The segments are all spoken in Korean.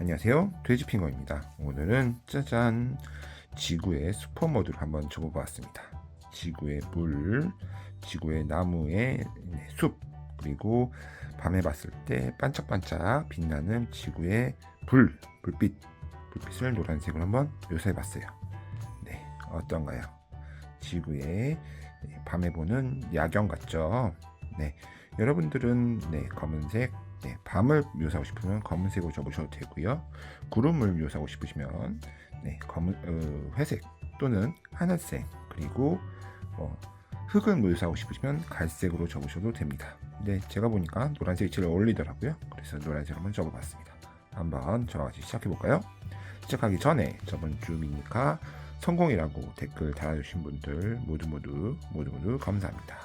안녕하세요, 돼지핑거입니다. 오늘은 짜잔, 지구의 슈퍼모드를 한번 접어봤습니다. 지구의 물, 지구의 나무의 숲, 그리고 밤에 봤을 때 반짝반짝 빛나는 지구의 불빛을 노란색으로 한번 묘사해봤어요. 네, 어떤가요? 지구의 밤에 보는 야경 같죠? 네, 여러분들은 검은색, 밤을 묘사하고 싶으면 검은색으로 접으셔도 되고요. 구름을 묘사하고 싶으시면 회색 또는 하늘색, 그리고 흙을 묘사하고 싶으시면 갈색으로 접으셔도 됩니다. 네, 제가 보니까 노란색이 제일 어울리더라고요. 그래서 노란색 한번 접어봤습니다. 한번 저와 같이 시작해볼까요? 시작하기 전에 저번 주 미니카 성공이라고 댓글 달아주신 분들 모두 감사합니다.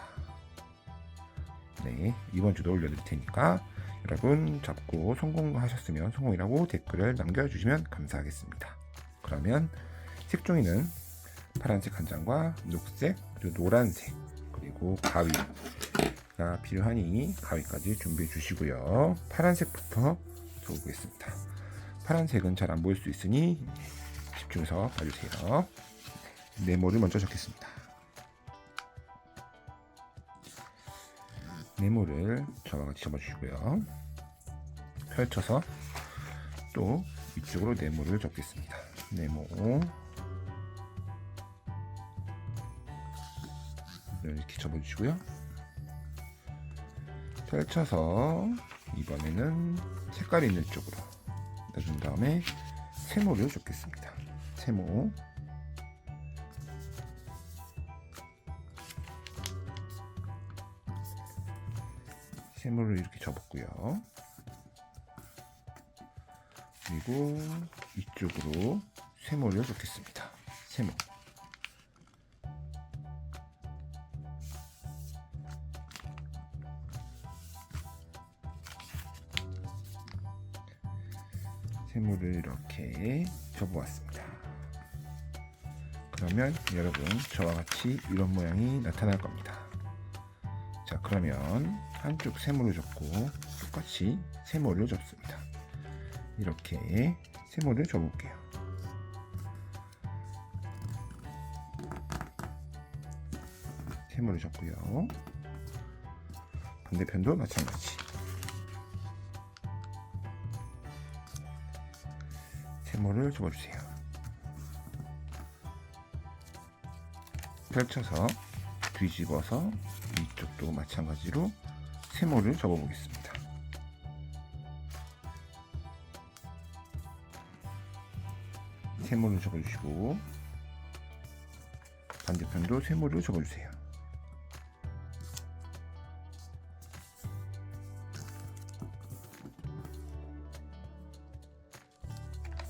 네, 이번 주도 올려드릴 테니까 여러분 잡고 성공하셨으면 성공이라고 댓글을 남겨주시면 감사하겠습니다. 그러면 색종이는 파란색 한 장과 녹색, 그리고 노란색, 그리고 가위가 필요하니 가위까지 준비해 주시고요. 파란색부터 적어보겠습니다. 파란색은 잘 안 보일 수 있으니 집중해서 봐주세요. 네모를 먼저 적겠습니다. 네모를 저와 같이 접어주시고요. 펼쳐서 또 위쪽으로 네모를 접겠습니다. 네모 이렇게 접어주시고요. 펼쳐서 이번에는 색깔이 있는 쪽으로 놔준 다음에 세모를 접겠습니다. 세모를 이렇게 접었고요. 그리고 이쪽으로 세모를 접겠습니다. 세모를 이렇게 접어왔습니다. 그러면 여러분 저와 같이 이런 모양이 나타날 겁니다. 자, 그러면 한쪽 세모를 접고 똑같이 세모를 접습니다. 이렇게 세모를 접을게요. 세모를 접고요. 반대편도 마찬가지. 세모를 접어주세요. 펼쳐서 뒤집어서 이쪽도 마찬가지로 세모를 접어보겠습니다. 세모를 접어주시고 반대편도 세모를 접어주세요.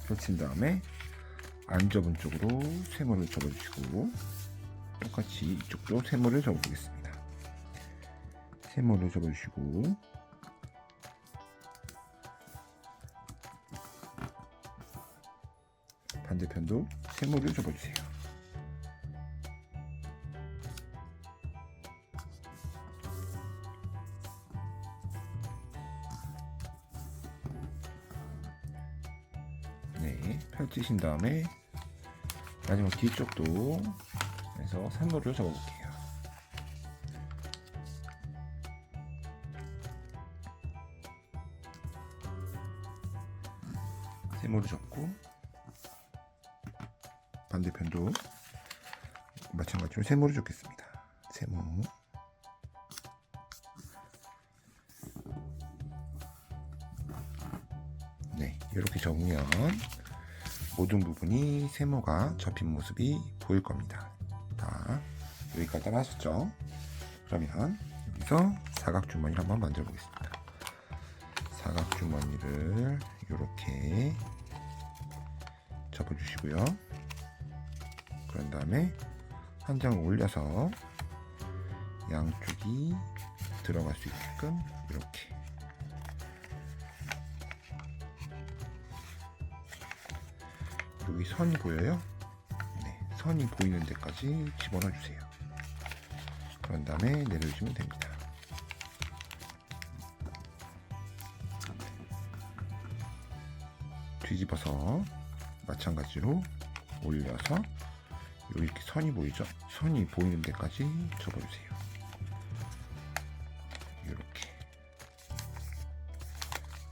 펼친 다음에 안 접은 쪽으로 세모를 접어주시고 똑같이 이쪽도 세모를 접어보겠습니다. 세모를 접어주시고 반대편도 세모를 접어주세요. 네, 펼치신 다음에 마지막 뒤쪽도 해서 세모를 접어볼게요. 세모를 접고 반대편도 마찬가지로 세모를 접겠습니다. 세모. 네, 이렇게 접으면 모든 부분이 세모가 접힌 모습이 보일 겁니다. 자, 여기까지 다 하셨죠? 그러면 여기서 사각주머니를 한번 만들어 보겠습니다. 사각주머니를 이렇게 접어주시고요. 그런 다음에 한 장을 올려서 양쪽이 들어갈 수 있게끔 이렇게 여기 선이 보여요? 네, 선이 보이는 데까지 집어넣어 주세요. 그런 다음에 내려주시면 됩니다. 뒤집어서 마찬가지로 올려서 여기 이렇게 선이 보이죠? 선이 보이는 데까지 접어주세요. 이렇게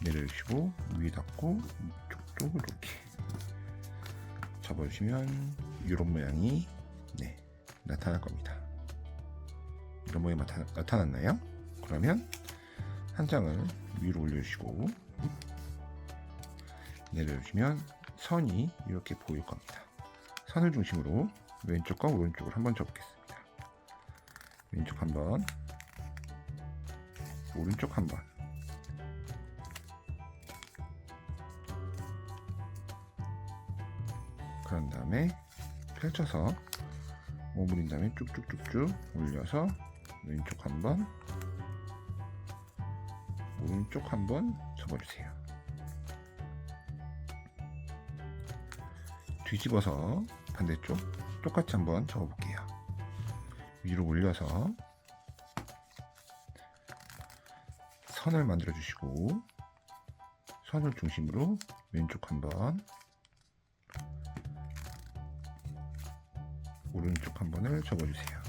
내려주시고 위에 닿고 이쪽도 이렇게 접어주시면 이런 모양이 나타날 겁니다. 이런 모양이 나타났나요? 그러면 한 장을 위로 올려주시고 내려주시면 선이 이렇게 보일 겁니다. 선을 중심으로 왼쪽과 오른쪽을 한번 접겠습니다. 왼쪽 한번, 오른쪽 한번. 그런 다음에 펼쳐서 오므린 다음에 쭉쭉쭉쭉 올려서 왼쪽 한번, 오른쪽 한번 접어주세요. 뒤집어서 반대쪽 똑같이 한번 접어볼게요. 위로 올려서 선을 만들어 주시고 선을 중심으로 왼쪽 한번, 오른쪽 한 번을 접어주세요.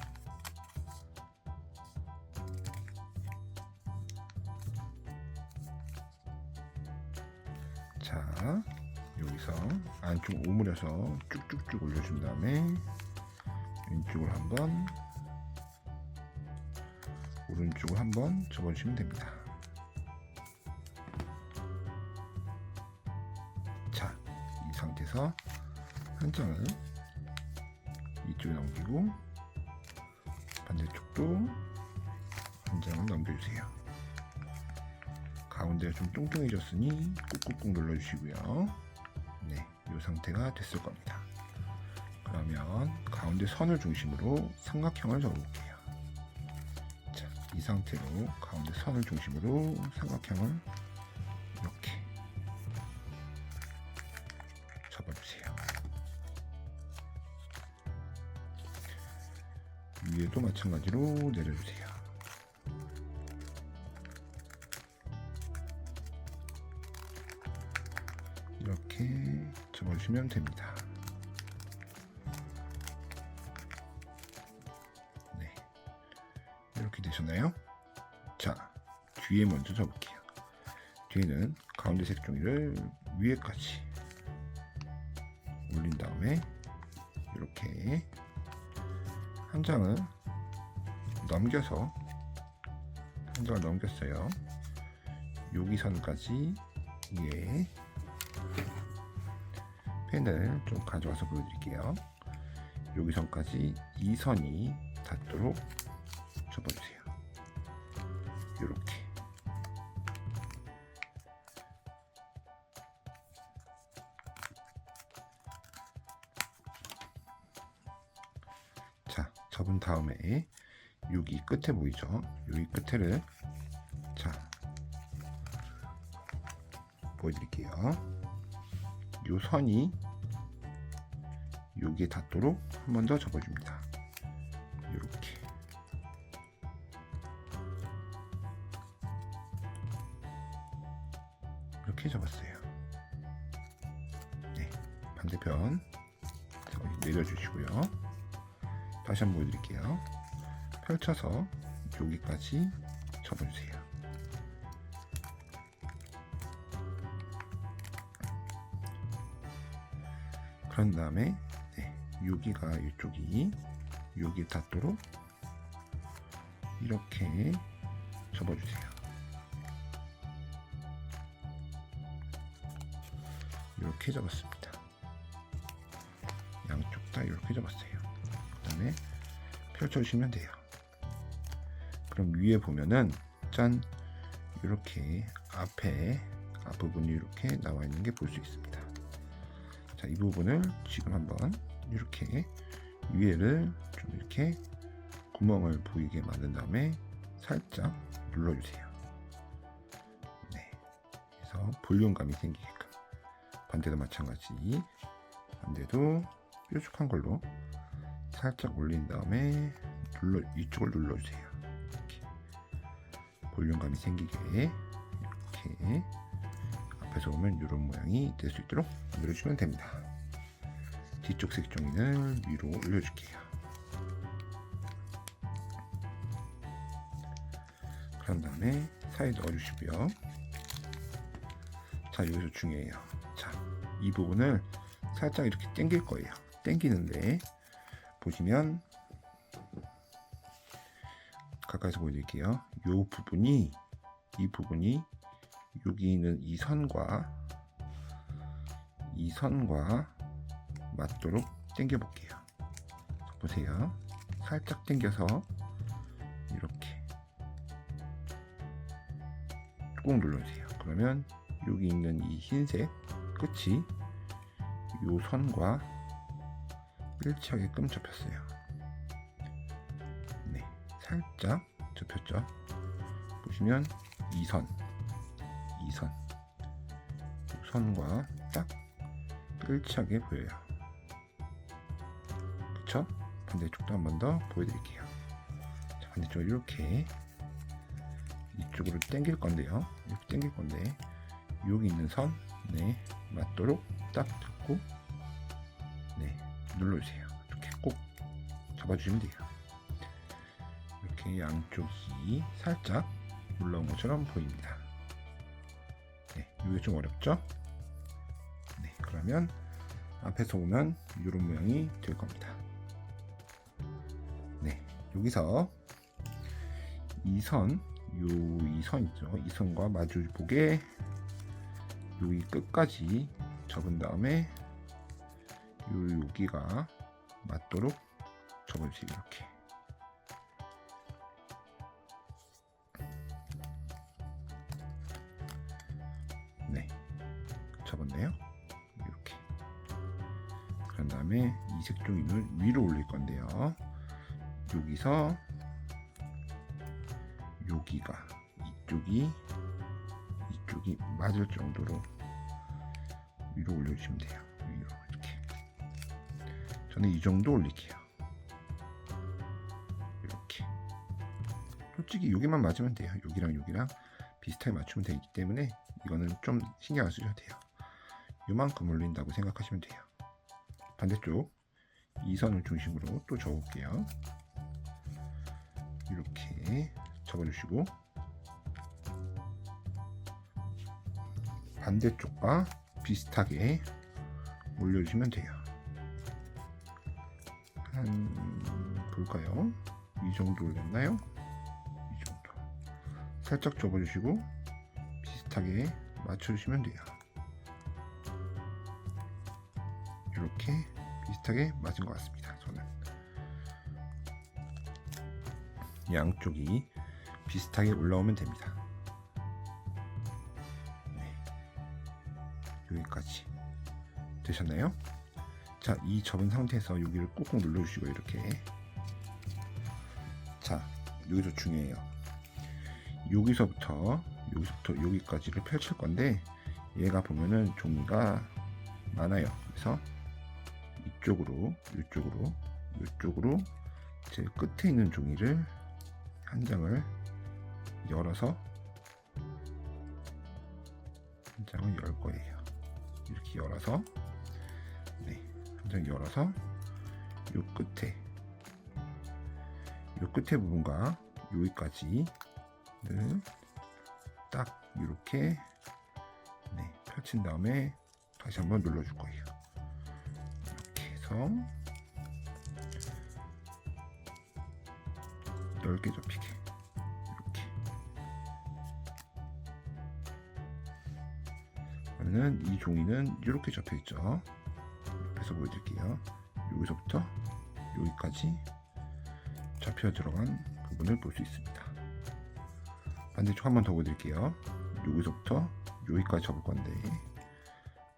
자, 여기서 안쪽 오므려서 쭉쭉쭉 올려준 다음에 왼쪽을 한번, 오른쪽을 한번 접어주시면 됩니다. 자, 이 상태에서 한 장을 이쪽에 넘기고 반대쪽도 한 장을 넘겨주세요. 가운데가 좀 뚱뚱해졌으니 꾹꾹꾹 눌러주시고요. 네, 이 상태가 됐을 겁니다. 그러면 가운데 선을 중심으로 삼각형을 접어볼게요. 자, 이 상태로 가운데 선을 중심으로 삼각형을 이렇게 접어주세요. 위에도 마찬가지로 내려주세요. 이렇게 접어주시면 됩니다. 네, 이렇게 되셨나요? 자, 뒤에 먼저 접을게요. 뒤에는 가운데 색종이를 위에까지 올린 다음에 이렇게 한 장을 넘겨서 한 장을 넘겼어요. 여기 선까지 위에 펜을 좀 가져와서 보여드릴게요. 여기 선까지 이 선이 닿도록 접어주세요. 이렇게. 자, 접은 다음에 여기 끝에 보이죠? 여기 끝에를 자 보여드릴게요. 요 선이 여기에 닿도록 한 번 더 접어줍니다. 이렇게. 이렇게 접었어요. 네, 반대편 내려주시고요. 다시 한번 보여드릴게요. 펼쳐서 여기까지 접어주세요. 그런 다음에 여기가 이쪽이 여기에 닿도록 이렇게 접어주세요. 이렇게 접었습니다. 양쪽 다 이렇게 접었어요. 그 다음에 펼쳐주시면 돼요. 그럼 위에 보면은 짠, 이렇게 앞부분이 이렇게 나와 있는 게 볼 수 있습니다. 자, 이 부분을 지금 한번 이렇게 위에를 좀 이렇게 구멍을 보이게 만든 다음에 살짝 눌러주세요. 네, 그래서 볼륨감이 생기게끔. 반대도 마찬가지. 반대도 뾰족한 걸로 살짝 올린 다음에 이쪽을 눌러주세요. 이렇게 볼륨감이 생기게 이렇게 앞에서 보면 이런 모양이 될 수 있도록 만들어주면 됩니다. 뒤쪽 색종이를 위로 올려줄게요. 그런 다음에 사이에 넣어주시고요. 자, 여기서 중요해요. 자, 이 부분을 살짝 이렇게 당길 거예요. 당기는데 보시면 가까이서 보여드릴게요. 이 부분이 여기 있는 이 선과 맞도록 당겨 볼게요. 보세요. 살짝 당겨서 이렇게 꾹 눌러주세요. 그러면 여기 있는 이 흰색 끝이 이 선과 일치하게끔 접혔어요. 네, 살짝 접혔죠. 보시면 이 선과 딱 일치하게 보여요. 그쵸? 반대쪽도 한 번 더 보여드릴게요. 자, 반대쪽을 이렇게 이쪽으로 당길 건데요. 이렇게 당길 건데 여기 있는 선, 네, 맞도록 딱 잡고, 네, 눌러주세요. 이렇게 꼭 잡아주시면 돼요. 이렇게 양쪽이 살짝 올라온 것처럼 보입니다. 네, 이게 좀 어렵죠? 네, 그러면 앞에서 보면 이런 모양이 될 겁니다. 네, 여기서 이 선 있죠? 이 선과 마주보게 여기 끝까지 접은 다음에 여기가 맞도록 접어주세요. 이렇게. 네, 접었네요. 이렇게. 그런 다음에 이 색종이를 위로 올릴 건데요. 여기서 여기가 이쪽이 맞을 정도로 위로 올려주시면 돼요. 위로 이렇게. 저는 이 정도 올릴게요. 이렇게. 솔직히 여기만 맞으면 돼요. 여기랑 비슷하게 맞추면 되기 때문에 이거는 좀 신경 안 쓰셔도 돼요. 요만큼 올린다고 생각하시면 돼요. 반대쪽 이 선을 중심으로 또 접을게요. 이렇게 접어주시고 반대쪽과 비슷하게 올려주시면 돼요. 한 볼까요? 이 정도 올렸나요? 이 정도. 살짝 접어주시고 비슷하게 맞춰주시면 돼요. 이렇게 비슷하게 맞은 것 같습니다. 저는 양쪽이 비슷하게 올라오면 됩니다. 여기까지 되셨나요? 자, 이 접은 상태에서 여기를 꾹꾹 눌러주시고 이렇게. 자, 여기서 중요해요. 여기서부터 여기까지를 펼칠 건데 얘가 보면은 종이가 많아요. 그래서 이쪽으로 제 끝에 있는 종이를 한 장을 열어서 한 장을 열 거예요. 이렇게 열어서, 네, 한 장 열어서 요 끝에 부분과 여기까지를 딱 이렇게, 네, 펼친 다음에 다시 한번 눌러줄 거예요. 이렇게 해서 넓게 접히게 이렇게. 그러면 이 종이는 이렇게 접혀 있죠. 옆에서 보여드릴게요. 여기서부터 여기까지 접혀 들어간 부분을 볼 수 있습니다. 반대쪽 한 번 더 보여드릴게요. 여기서부터 여기까지 접을 건데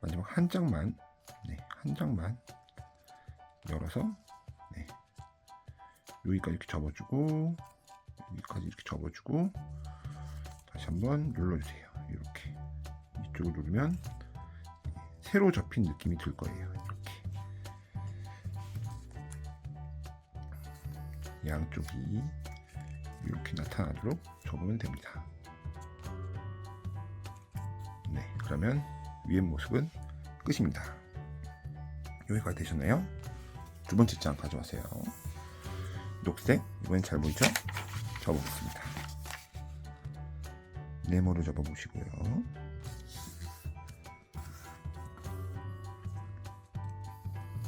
마지막 한 장만, 네, 한 장만 열어서, 네, 여기까지 이렇게 접어주고 여기까지 이렇게 접어주고 다시 한번 눌러주세요. 이렇게 이쪽을 누르면 새로 접힌 느낌이 들 거예요. 이렇게 양쪽이 이렇게 나타나도록 접으면 됩니다. 네, 그러면 위의 모습은 끝입니다. 여기까지 되셨나요? 두 번째 장 가져와세요. 녹색, 이번엔 잘 보이죠? 접어보겠습니다. 네모로 접어보시고요.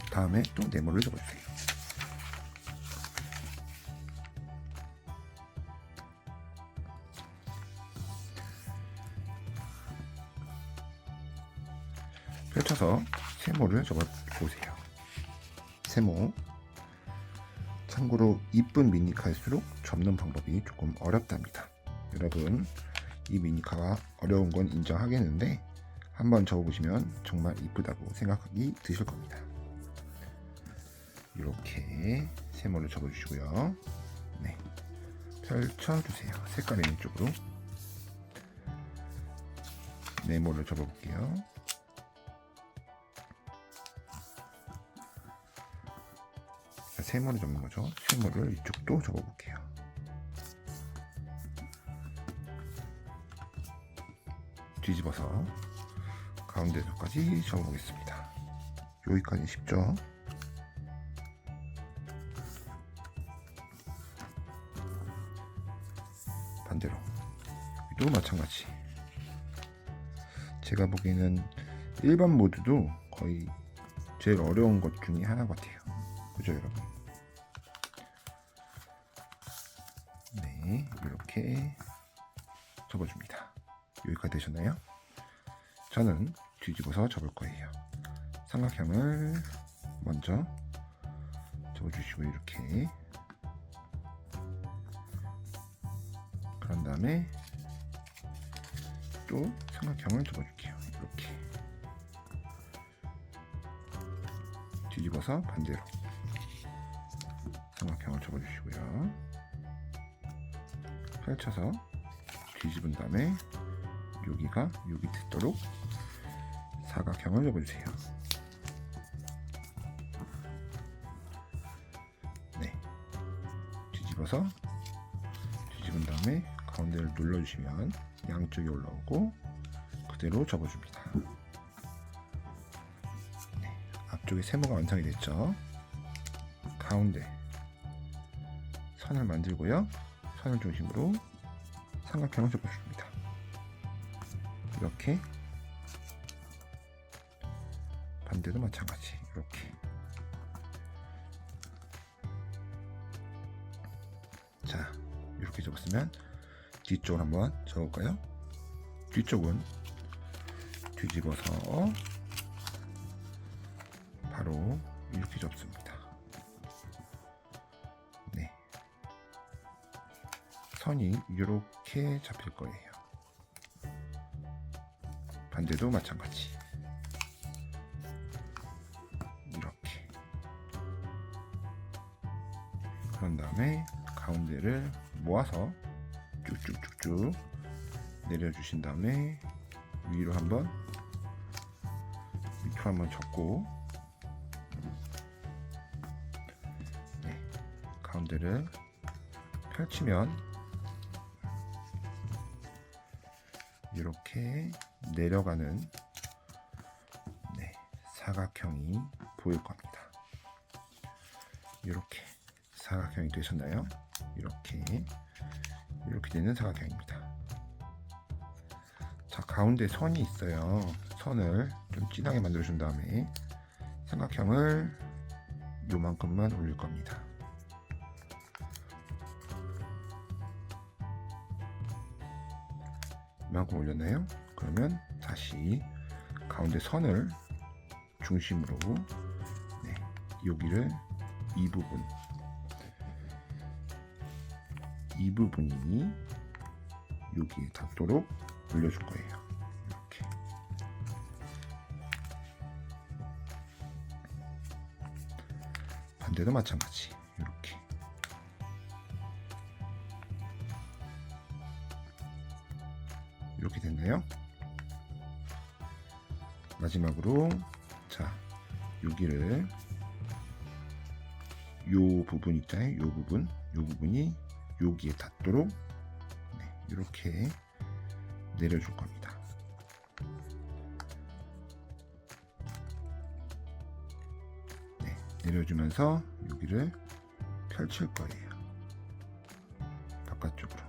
다음에 또 네모를 접어주세요. 펼쳐서 세모를 접어보세요. 세모. 참고로 이쁜 미니카일수록 접는 방법이 조금 어렵답니다. 여러분, 이 미니카가 어려운 건 인정하겠는데 한번 접어보시면 정말 이쁘다고 생각이 드실 겁니다. 이렇게 세모를 접어주시고요. 네, 펼쳐주세요. 색깔 있는 쪽으로 네모를 접어볼게요. 세모를 접는 거죠. 세모를 이쪽도 접어볼게요. 뒤집어서 가운데서까지 접어보겠습니다. 여기까지 쉽죠? 반대로 여기도 마찬가지. 제가 보기에는 일반 모드도 거의 제일 어려운 것 중에 하나 같아요. 그죠, 여러분? 네, 이렇게 접어줍니다. 여기까지 되셨나요? 저는 뒤집어서 접을 거예요. 삼각형을 먼저 접어주시고 이렇게, 그런 다음에 또 삼각형을 접어줄게요. 이렇게 뒤집어서 반대로 삼각형을 접어주시고요. 펼쳐서 뒤집은 다음에 여기가 여기 닿도록 사각형을 접어주세요. 네, 뒤집어서 뒤집은 다음에 가운데를 눌러주시면 양쪽이 올라오고 그대로 접어줍니다. 네, 앞쪽에 세모가 완성이 됐죠. 가운데 선을 만들고요. 선을 중심으로 삼각형을 접어줍니다. 이렇게, 반대도 마찬가지. 이렇게. 자, 이렇게 접었으면 뒤쪽을 한번 접을까요? 뒤쪽은 뒤집어서 바로 이렇게 접습니다. 네, 선이 이렇게 잡힐 거예요. 반대도 마찬가지. 이렇게. 그런 다음에 가운데를 모아서 쭉쭉쭉쭉 내려주신 다음에 위로 한번, 밑으로 한번 접고, 네, 가운데를 펼치면 이렇게 내려가는, 네, 사각형이 보일 겁니다. 이렇게 사각형이 되셨나요? 이렇게 되는 사각형입니다. 자, 가운데 선이 있어요. 선을 좀 진하게 만들어 준 다음에 삼각형을 요만큼만 올릴 겁니다. 이만큼 올렸나요? 그러면 다시 가운데 선을 중심으로, 네, 여기를 이 부분이 여기에 닿도록 올려줄 거예요. 이렇게. 반대도 마찬가지. 이렇게. 이렇게 됐나요? 마지막으로, 자, 여기를, 요 부분 있잖아요. 요 부분이 여기에 닿도록, 네, 이렇게 내려줄 겁니다. 내려주면서 여기를 펼칠 거예요. 바깥쪽으로.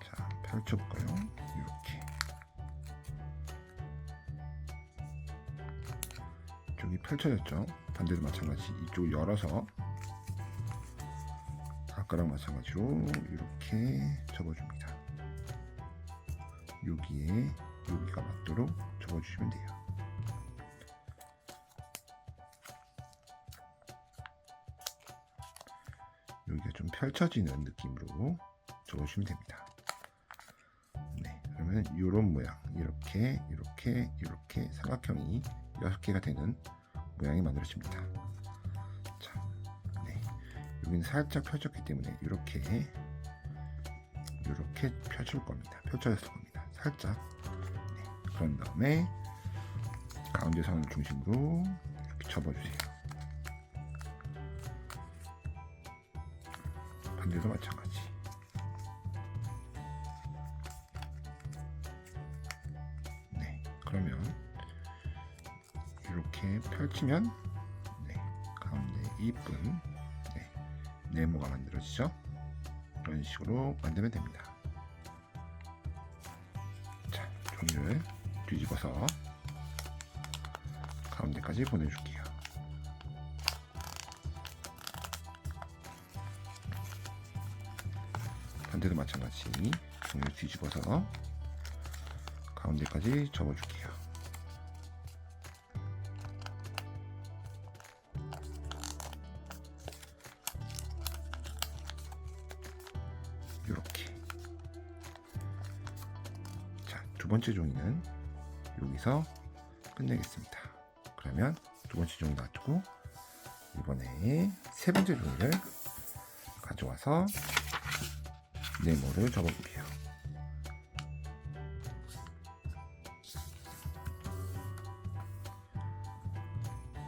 자, 펼쳐볼까요? 이렇게. 이쪽이 펼쳐졌죠? 반대도 마찬가지. 이쪽을 열어서 아까랑 마찬가지로 이렇게 접어줍니다. 여기에 여기가 맞도록 접어주시면 돼요. 여기가 좀 펼쳐지는 느낌으로 접어주시면 됩니다. 네, 그러면 이런 모양, 이렇게 삼각형이 6개가 되는 모양이 만들어집니다. 자, 네, 여기는 살짝 펴졌기 때문에 이렇게 펴줄 겁니다. 펼쳐졌을 겁니다. 살짝. 네, 그런 다음에 가운데 선을 중심으로 이렇게 접어주세요. 반대도 마찬가지. 네, 그러면 이렇게 펼치면 네, 가운데 이쁜 네모가 만들어지죠. 이런 식으로 만들면 됩니다. 자, 종이를 뒤집어서 가운데까지 보내줄게요. 반대도 마찬가지 종이를 뒤집어서 가운데까지 접어줄게요. 이렇게. 자, 두 번째 종이는 여기서 끝내겠습니다. 그러면 두 번째 종이 놔두고 이번에 세 번째 종이를 가져와서 네모를 접어볼게요.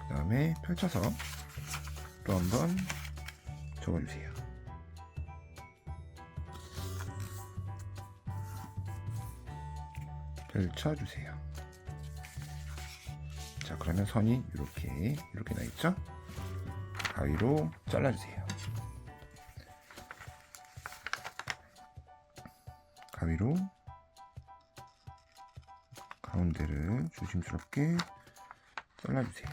그 다음에 펼쳐서 또 한번 접어주세요. 펼쳐주세요. 자, 그러면 선이 이렇게 나 있죠? 가위로 잘라주세요. 가위로 가운데를 조심스럽게 잘라주세요.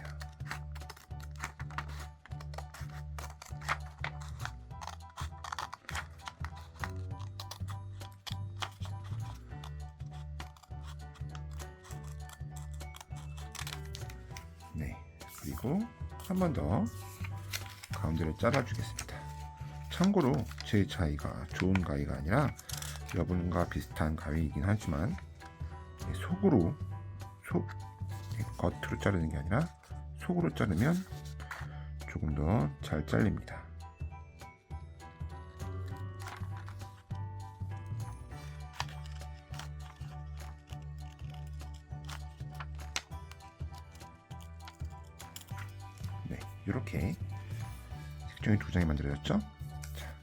네, 그리고 한 번 더 가운데를 잘라주겠습니다. 참고로 제 가위가 좋은 가위가 아니라 여분과 비슷한 가위이긴 하지만 겉으로 자르는 게 아니라 속으로 자르면 조금 더 잘 잘립니다. 네, 이렇게 색종이 두 장이 만들어졌죠? 자,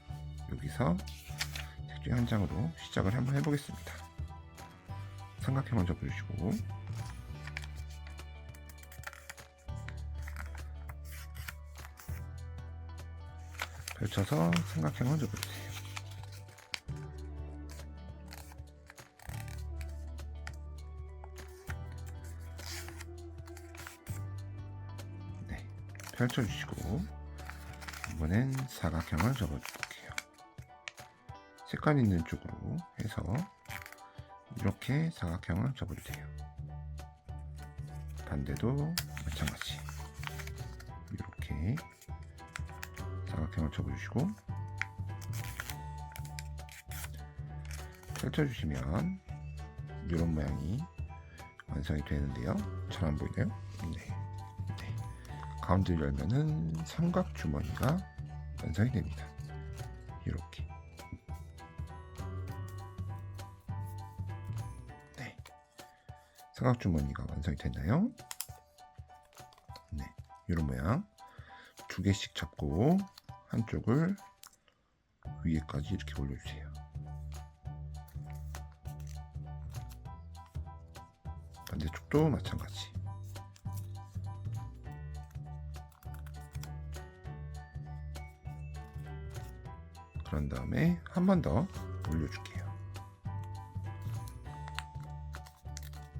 여기서 색종이 한 장으로 시작을 한번 해보겠습니다. 삼각형을 접어주시고 펼쳐서 삼각형을 접어주세요. 네, 펼쳐주시고 이번엔 사각형을 접어줄게요. 색깔 있는 쪽으로 해서 이렇게 사각형을 접어주세요. 반대도 마찬가지 이렇게 사각형을 접어주시고 펼쳐주시면 이런 모양이 완성이 되는데요. 잘 안 보이나요? 네. 가운데를 열면은 삼각 주머니가 완성이 됩니다. 이렇게. 네. 삼각 주머니가 완성이 됐나요? 네. 이런 모양 두 개씩 잡고 한쪽을 위에까지 이렇게 올려주세요. 반대쪽도 마찬가지. 그런 다음에 한 번 더 올려줄게요.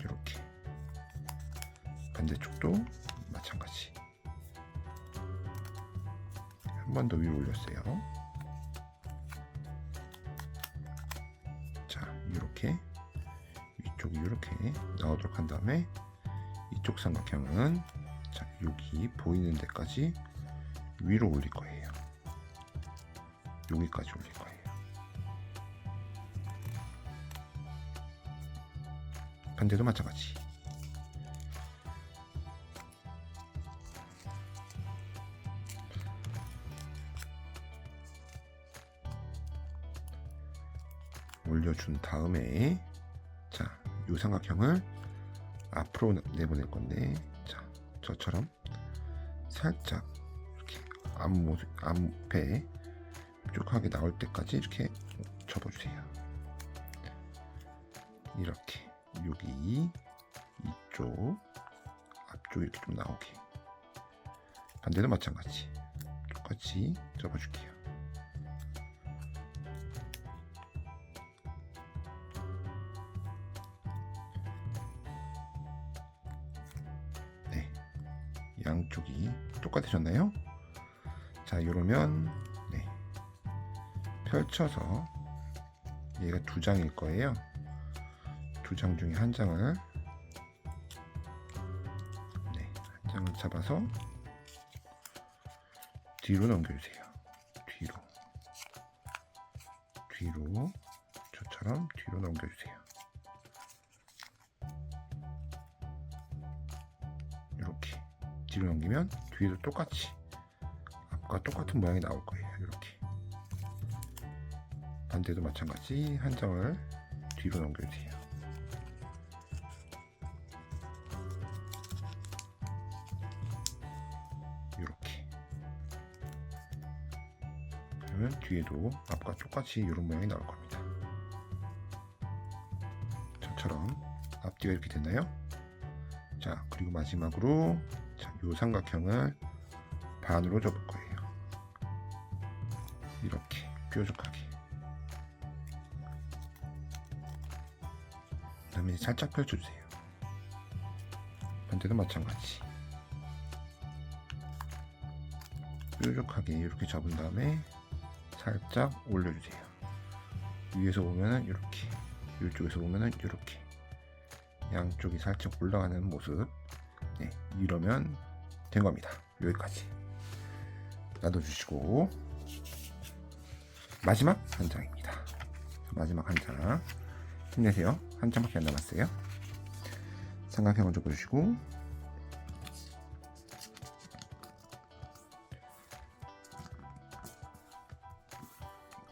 이렇게. 반대쪽도 마찬가지. 한 번 더 위로 올렸어요. 자, 이렇게 위쪽이 이렇게 나오도록 한 다음에 이쪽 삼각형은 자, 여기 보이는 데까지 위로 올릴 거예요. 여기까지 올릴 거예요. 반대도 마찬가지. 올려준 다음에 자, 이 삼각형을 앞으로 내보낼 건데 자, 저처럼 살짝 이렇게 앞에 뾰족하게 나올 때까지 이렇게 접어주세요. 이렇게 여기 이쪽 앞쪽 이렇게 좀 나오게. 반대도 마찬가지 똑같이 접어줄게요. 네, 양쪽이 똑같아졌나요? 자, 이러면 네, 펼쳐서 얘가 두 장일 거예요. 두 장 중에 한 장을 네, 한 장을 잡아서 뒤로 넘겨주세요. 뒤로 저처럼 뒤로 넘겨주세요. 이렇게 뒤로 넘기면 뒤에도 똑같이 앞과 똑같은 모양이 나올 거예요. 이렇게 반대도 마찬가지 한 장을 뒤로 넘겨주세요. 이렇게 그러면 뒤에도 앞과 똑같이 이런 모양이 나올 겁니다. 저처럼 앞뒤가 이렇게 됐나요? 자, 그리고 마지막으로 자, 이 삼각형을 반으로 접을 거예요. 이렇게 뾰족하게. 그다음에 살짝 펼쳐주세요. 반대도 마찬가지. 뾰족하게 이렇게 접은 다음에 살짝 올려주세요. 위에서 보면은 이렇게, 이쪽에서 보면은 이렇게 양쪽이 살짝 올라가는 모습. 네, 이러면 된 겁니다. 여기까지 놔둬주시고 마지막 한 장입니다. 마지막 한 장 힘내세요. 한 장밖에 안 남았어요. 삼각형을 접어주시고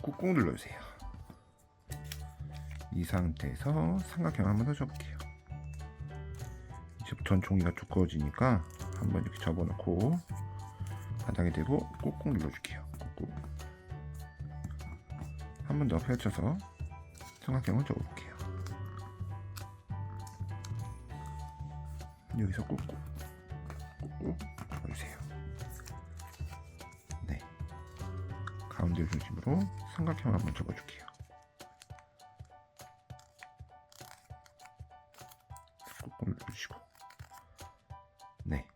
꾹꾹 눌러주세요. 이 상태에서 삼각형 한 번 더 접을게요. 이제부터는 종이가 두꺼워지니까 한번 이렇게 접어놓고 바닥에 대고 꾹꾹 눌러줄게요. 꾹꾹. 한 번 더 펼쳐서 삼각형을 접어볼게요. 여기서 꾹꾹 접어주세요. 네, 가운데 중심으로 삼각형 한번 접어줄게요. 꾹꾹 눌러주시고 네,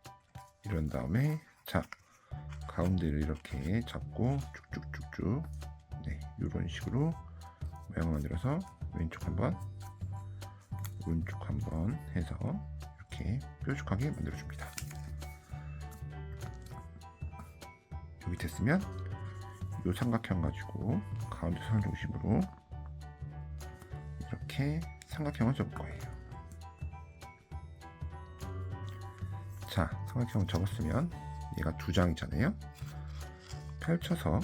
이런 다음에 자, 가운데를 이렇게 잡고 쭉쭉쭉쭉 네, 이런 식으로 모양을 만들어서 왼쪽 한번 오른쪽 한번 해서 이렇게 뾰족하게 만들어줍니다. 여기 됐으면 이 삼각형 가지고 가운데 선 중심으로 이렇게 삼각형을 접을 거예요. 자, 삼각형을 접었으면 얘가 두 장이잖아요. 펼쳐서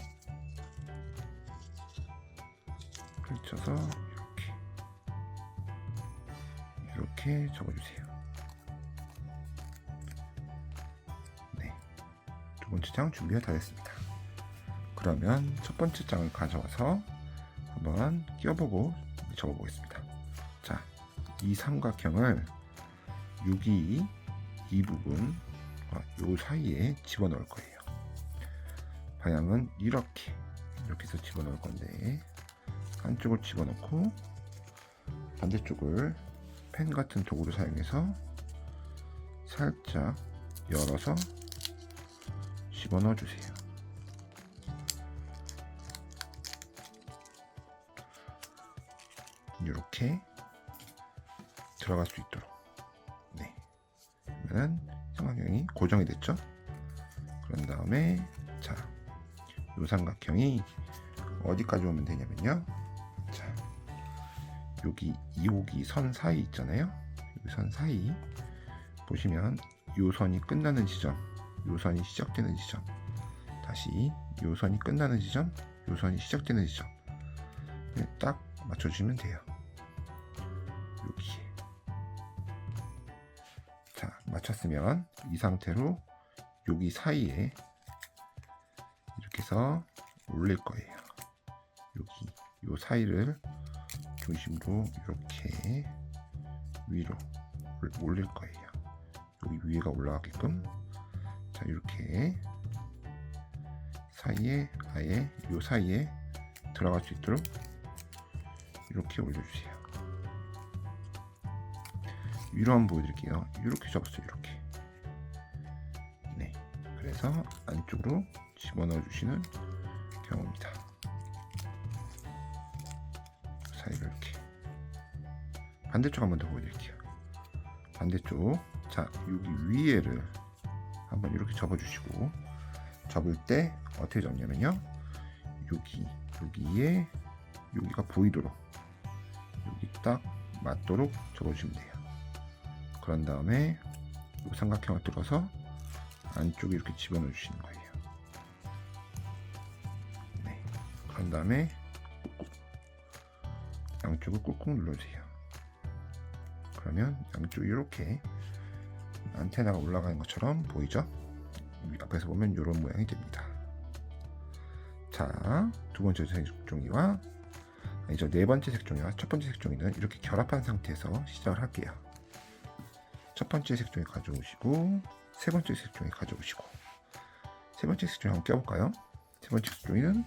이렇게 접어주세요. 네, 두 번째 장 준비가 다 됐습니다. 그러면 첫 번째 장을 가져와서 한번 끼워보고 접어보겠습니다. 자, 이 삼각형을 여기 이 부분 요 사이에 집어넣을 거예요. 방향은 이렇게 해서 집어넣을 건데, 한쪽을 집어넣고 반대쪽을 펜 같은 도구를 사용해서 살짝 열어서 집어넣어 주세요. 이렇게 들어갈 수 있도록. 네. 그러면 삼각형이 고정이 됐죠? 그런 다음에 자, 이 삼각형이 어디까지 오면 되냐면요. 자, 여기 선 사이 있잖아요. 이 선 사이 보시면 이 선이 끝나는 지점, 이 선이 시작되는 지점, 다시 이 선이 끝나는 지점, 이 선이 시작되는 지점 딱 맞춰주시면 돼요. 여기에. 자, 맞췄으면 이 상태로 여기 사이에 이렇게 해서 올릴 거예요. 여기 이 사이를 중심으로 이렇게 위로 올릴 거예요. 여기 위에가 올라가게끔. 자, 이렇게 사이에 아예 이 사이에 들어갈 수 있도록 이렇게 올려주세요. 위로 한번 보여드릴게요. 이렇게 접었어요. 이렇게. 네. 그래서 안쪽으로 집어넣어 주시는 경우입니다. 사이를 이렇게. 반대쪽 한번 더 보여드릴게요. 반대쪽. 자, 여기 위에를 한번 이렇게 접어주시고, 접을 때 어떻게 접냐면요. 여기에 여기가 보이도록 여기 딱 맞도록 접어주시면 돼요. 그런 다음에 이 삼각형을 뚫어서 안쪽에 이렇게 집어넣어 주시는 거예요. 네. 그런 다음에 양쪽을 꾹꾹 눌러주세요. 그러면 양쪽이 이렇게 안테나가 올라가는 것처럼 보이죠? 앞에서 보면 이런 모양이 됩니다. 자, 두 번째 색종이와 아니죠, 네 번째 색종이와 첫 번째 색종이는 이렇게 결합한 상태에서 시작을 할게요. 첫 번째 색종이 가져오시고, 세 번째 색종이 가져오시고, 세 번째 색종이 한번 껴볼까요? 세 번째 색종이는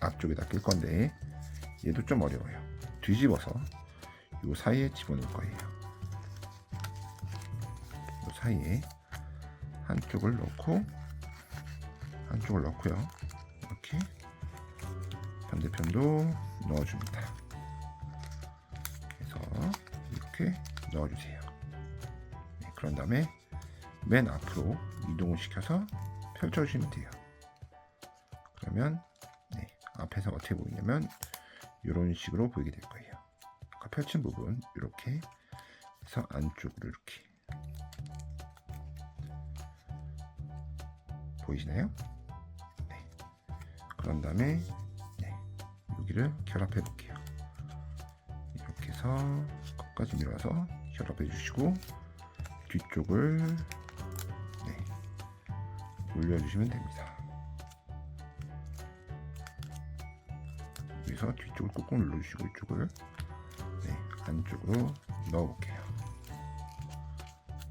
앞쪽에다 낄 건데, 얘도 좀 어려워요. 뒤집어서 이 사이에 집어넣을 거예요. 이 사이에 한쪽을 넣고요. 이렇게 반대편도 넣어줍니다. 그래서 이렇게 넣어주세요. 네, 그런 다음에 맨 앞으로 이동을 시켜서 펼쳐주시면 돼요. 그러면 앞에서 어떻게 보이냐면 이런 식으로 보이게 될 거예요. 아까 펼친 부분 이렇게 해서 안쪽으로 이렇게 보이시나요? 네. 그런 다음에 여기를 결합해 볼게요. 이렇게 해서 끝까지 밀어서 결합해 주시고, 뒤쪽을 올려주시면 됩니다. 여기서 뒤쪽을 꾹꾹 눌러주시고 이쪽을 안쪽으로 넣어볼게요.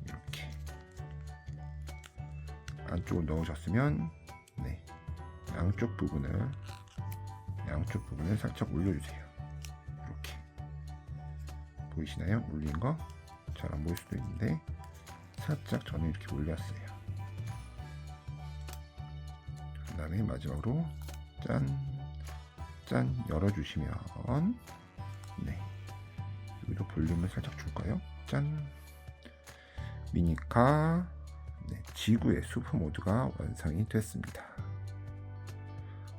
이렇게 안쪽으로 넣으셨으면 양쪽 부분을 살짝 올려주세요. 이렇게 보이시나요? 올린 거 잘 안 보일 수도 있는데 살짝 저는 이렇게 올렸어요. 그 다음에 마지막으로 짠 열어주시면 여기도 볼륨을 살짝 줄까요? 짠! 미니카 지구의 슈퍼 모드가 완성이 됐습니다.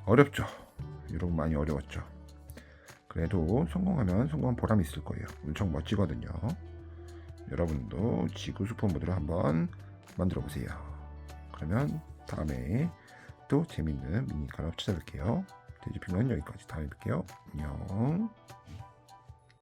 어렵죠? 여러분 많이 어려웠죠? 그래도 성공하면 성공한 보람이 있을 거예요. 엄청 멋지거든요. 여러분도 지구 슈퍼 모드를 한번 만들어 보세요. 그러면 다음에 또 재밌는 미니카로 찾아뵐게요. 돼지핑은 여기까지. 다음에 뵐게요. 안녕.